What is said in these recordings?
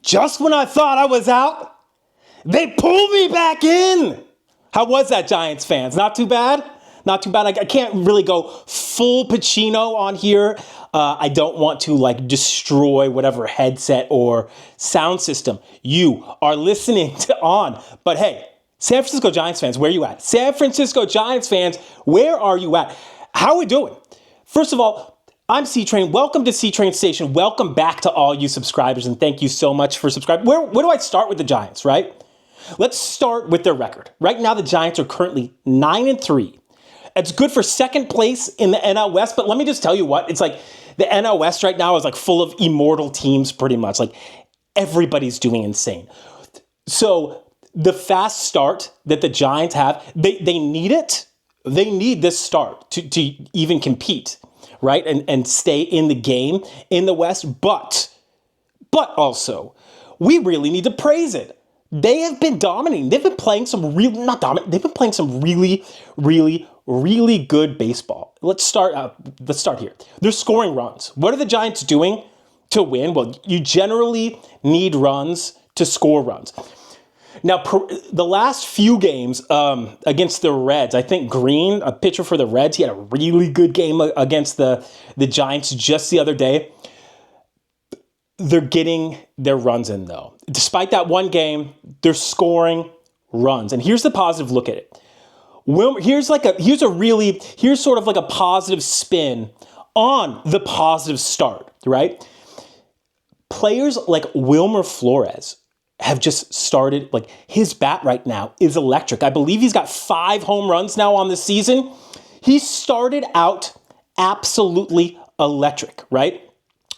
Just when I thought I was out, they pulled me back in. How was that, Giants fans? Not too bad? Not too bad. I can't really go full Pacino on here. I don't want to destroy whatever headset or sound system you are listening to on. But hey, San Francisco Giants fans, where are you at? San Francisco Giants fans, where are you at? How are we doing? First of all, I'm C-Train. Welcome to C-Train Station. Welcome back to all you subscribers, and thank you so much for subscribing. Where do I start with the Giants, right? Let's start with their record. Right now, the Giants are currently 9-3. It's good for second place in the NL West, but let me just tell you what, it's like the NL West right now is full of immortal teams pretty much. Everybody's doing insane. So the fast start that the Giants have, they need it. They need this start to even compete, right? And stay in the game in the West. But also, we really need to praise it. They have been dominating. They've been playing some they've been playing some really good baseball. Let's start here. They're scoring runs. What are the Giants doing to win? Well, you generally need runs to score runs. Now, the last few games against the Reds, I think Green, a pitcher for the Reds, he had a really good game against the Giants just the other day. They're getting their runs in, though. Despite that one game, they're scoring runs. And here's the positive look at it. Here's sort of a positive spin on the positive start, right? Players like Wilmer Flores have just started, his bat right now is electric. I believe he's got 5 home runs now on the season. He started out absolutely electric, right?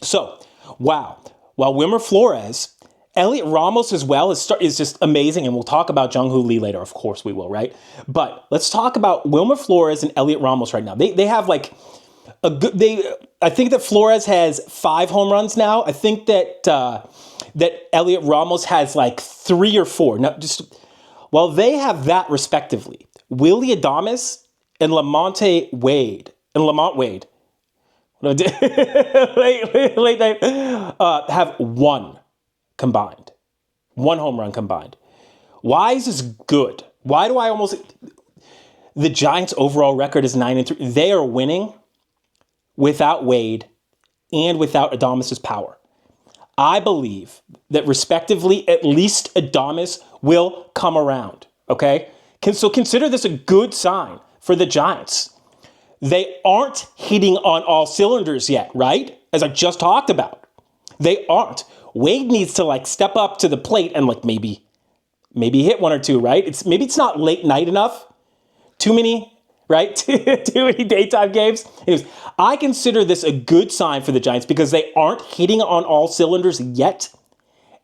So, wow. While Wilmer Flores, Heliot Ramos as well is just amazing, and we'll talk about Jung later. Of course we will, right? But let's talk about Wilmer Flores and Heliot Ramos right now. They have I think that Flores has 5 home runs now. I think that Heliot Ramos has 3 or 4. Now, they have that respectively, Willy Adames and Lamonte Wade late night, have 1 combined. 1 home run combined. Why is this good? Why do I the Giants' overall record is 9-3. They are winning without Wade and without Adames' power. I believe that respectively, at least Adames will come around, okay? So consider this a good sign for the Giants. They aren't hitting on all cylinders yet, right? As I just talked about. They aren't. Wade needs to step up to the plate and maybe hit 1 or 2, right? Maybe it's not late night enough. Too many, right? Too many daytime games. Anyways, I consider this a good sign for the Giants because they aren't hitting on all cylinders yet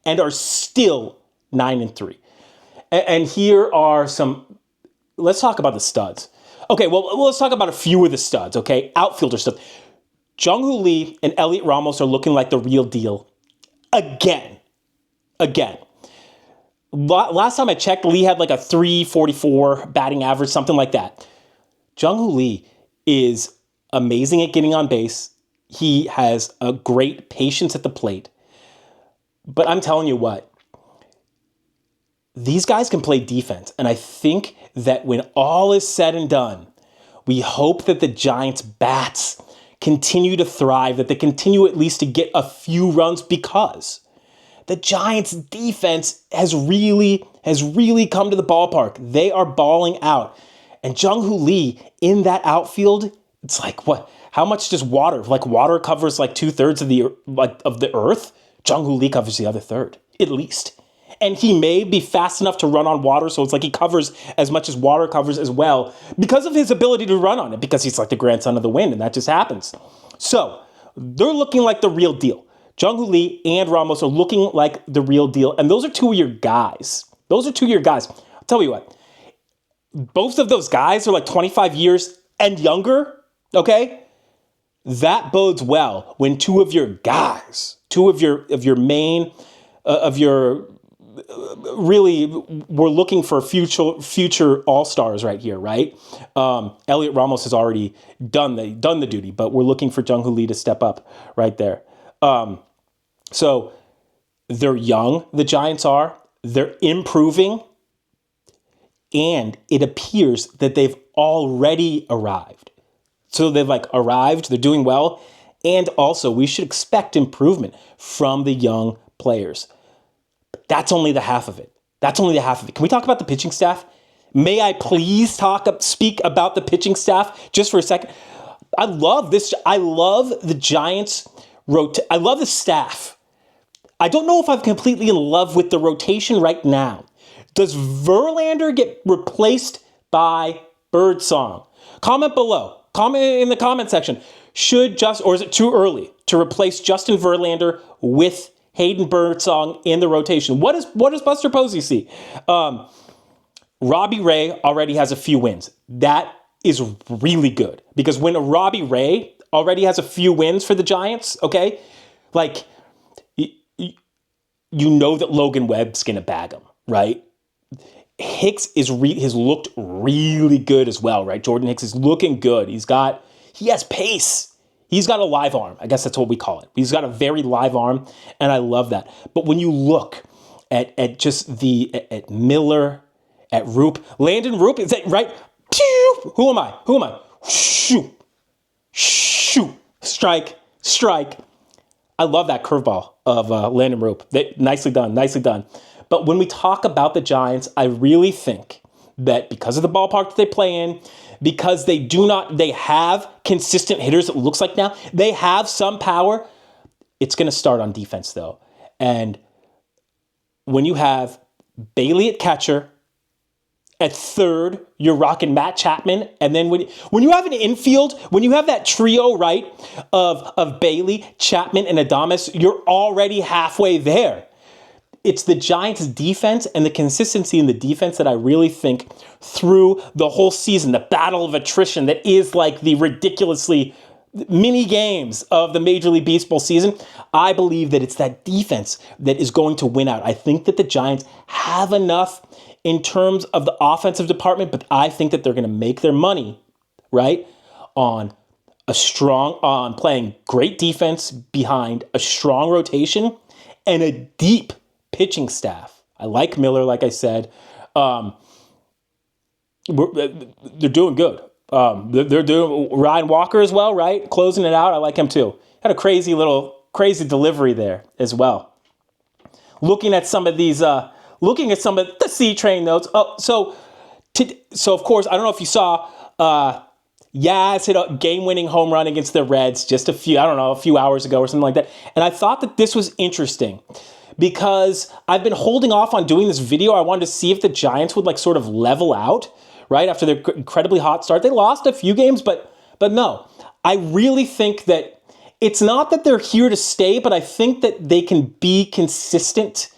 and are still 9-3. And here are let's talk about the studs. Okay, well, let's talk about a few of the studs, okay? Outfielder stuff. Jung Lee and Heliot Ramos are looking like the real deal. Again. Last time I checked, Lee had a 344 batting average, something like that. Jung Lee is amazing at getting on base. He has a great patience at the plate. But I'm telling you what, these guys can play defense. And I think that when all is said and done, we hope that the Giants' bats continue to thrive, that they continue at least to get a few runs because the Giants' defense has really come to the ballpark. They are balling out. And Jung Lee in that outfield, it's what? How much does water? Water covers 2/3 of the earth. Jung Lee covers the other third, at least. And he may be fast enough to run on water, so it's he covers as much as water covers as well because of his ability to run on it, because he's the grandson of the wind, and that just happens. So they're looking like the real deal. Jung Lee and Ramos are looking like the real deal, and those are 2 of your guys. I'll tell you what, both of those guys are 25 years and younger, okay? That bodes well when 2 of your guys, 2 of your main, really, we're looking for future all-stars right here, right? Heliot Ramos has already done the duty, but we're looking for Jung Lee to step up right there. So They're young, the Giants are. They're improving. And it appears that they've already arrived. So they've arrived, they're doing well. And also, we should expect improvement from the young players. But that's only the half of it. That's only the half of it. Can we talk about the pitching staff? May I please speak about the pitching staff just for a second? I love this. I love the Giants. I love the staff. I don't know if I'm completely in love with the rotation right now. Does Verlander get replaced by Birdsong? Comment below. Comment in the comment section. Or is it too early to replace Justin Verlander with Hayden Birdsong in the rotation? What does Buster Posey see? Robbie Ray already has a few wins. That is really good because when a Robbie Ray already has a few wins for the Giants, okay, you know that Logan Webb's gonna bag him, right? Hicks has looked really good as well, right? Jordan Hicks is looking good. He has pace. He's got a live arm. I guess that's what we call it. He's got a very live arm, and I love that. But when you look at Miller, at Roop, Landon Roop, is that right? Who am I? Shoot. Strike. I love that curveball of Landon Roop. Nicely done. But when we talk about the Giants, I really think that because of the ballpark that they play in, because they have consistent hitters, it looks like now, they have some power. It's going to start on defense, though. And when you have Bailey at catcher, at third, you're rocking Matt Chapman. And then when you have an infield, when you have that trio, right, of Bailey, Chapman, and Adames, you're already halfway there. It's the Giants' defense and the consistency in the defense that I really think through the whole season, the battle of attrition that is like the ridiculously mini games of the Major League Baseball season, I believe that it's that defense that is going to win out. I think that the Giants have enough in terms of the offensive department, but I think that they're going to make their money, right, on playing great defense behind a strong rotation and a deep pitching staff. I like Miller, like I said. They're doing good. They're doing Ryan Walker as well, right? Closing it out. I like him too. Had a crazy delivery there as well. Looking at some of the C Train notes. So of course, I don't know if you saw, Yaz hit a game-winning home run against the Reds just a few hours ago or something like that. And I thought that this was interesting because I've been holding off on doing this video. I wanted to see if the Giants would sort of level out, right, after their incredibly hot start. They lost a few games, but no. I really think that it's not that they're here to stay, but I think that they can be consistent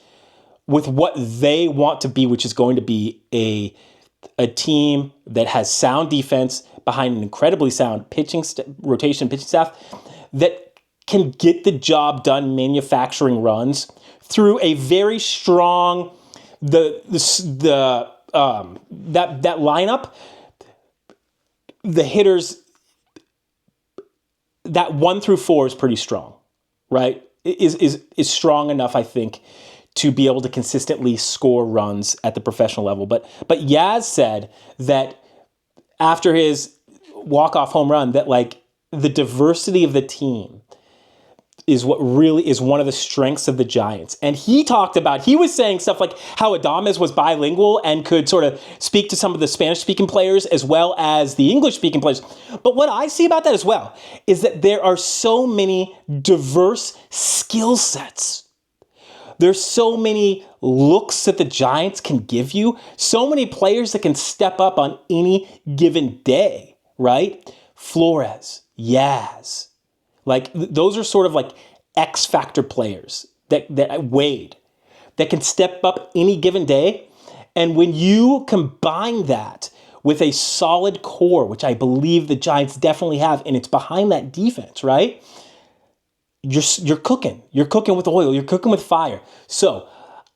with what they want to be, which is going to be a team that has sound defense behind an incredibly sound pitching staff that can get the job done manufacturing runs through a very strong that lineup. The hitters that 1 through 4 is pretty strong, right? Is strong enough, I think, to be able to consistently score runs at the professional level. But Yaz said that after his walk-off home run, that the diversity of the team is what really is one of the strengths of the Giants. And he was saying stuff like how Adames was bilingual and could sort of speak to some of the Spanish-speaking players as well as the English-speaking players. But what I see about that as well is that there are so many diverse skill sets. There's so many looks that the Giants can give you, so many players that can step up on any given day, right? Flores, Yaz. Those are sort of X factor players that Wade that can step up any given day. And when you combine that with a solid core, which I believe the Giants definitely have, and it's behind that defense, right? You're cooking. You're cooking with oil. You're cooking with fire. So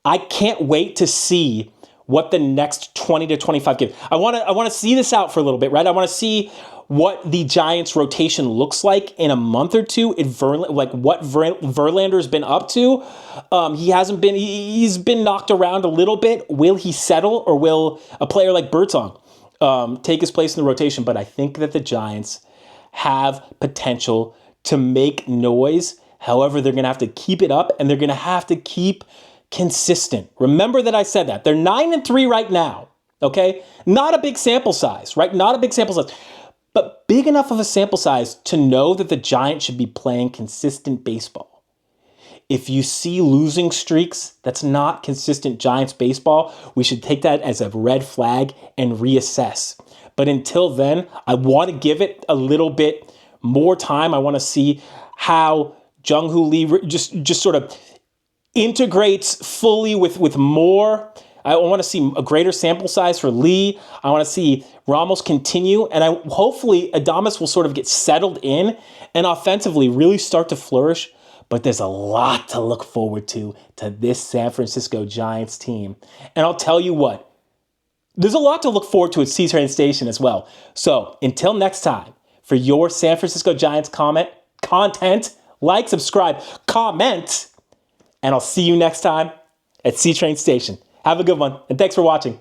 I can't wait to see what the next 20 to 25 games. I want to see this out for a little bit, right? I want to see what the Giants rotation looks like in a month or two, like what Verlander's been up to. He's been knocked around a little bit. Will he settle, or will a player like Birdsong take his place in the rotation? But I think that the Giants have potential to make noise. However, they're going to have to keep it up, and they're going to have to keep consistent. Remember that I said that. They're 9-3 right now, okay? Not a big sample size, right? Not a big sample size, but big enough of a sample size to know that the Giants should be playing consistent baseball. If you see losing streaks, that's not consistent Giants baseball. We should take that as a red flag and reassess. But until then, I want to give it a little bit more time. I want to see how Jung Lee just sort of integrates fully with more. I want to see a greater sample size for Lee. I want to see Ramos continue, and hopefully Adames will sort of get settled in and offensively really start to flourish. But there's a lot to look forward to this San Francisco Giants team. And I'll tell you what, there's a lot to look forward to at C-Train Station as well. So until next time, for your San Francisco Giants content, like, subscribe, comment, and I'll see you next time at C-Train Station. Have a good one, and thanks for watching.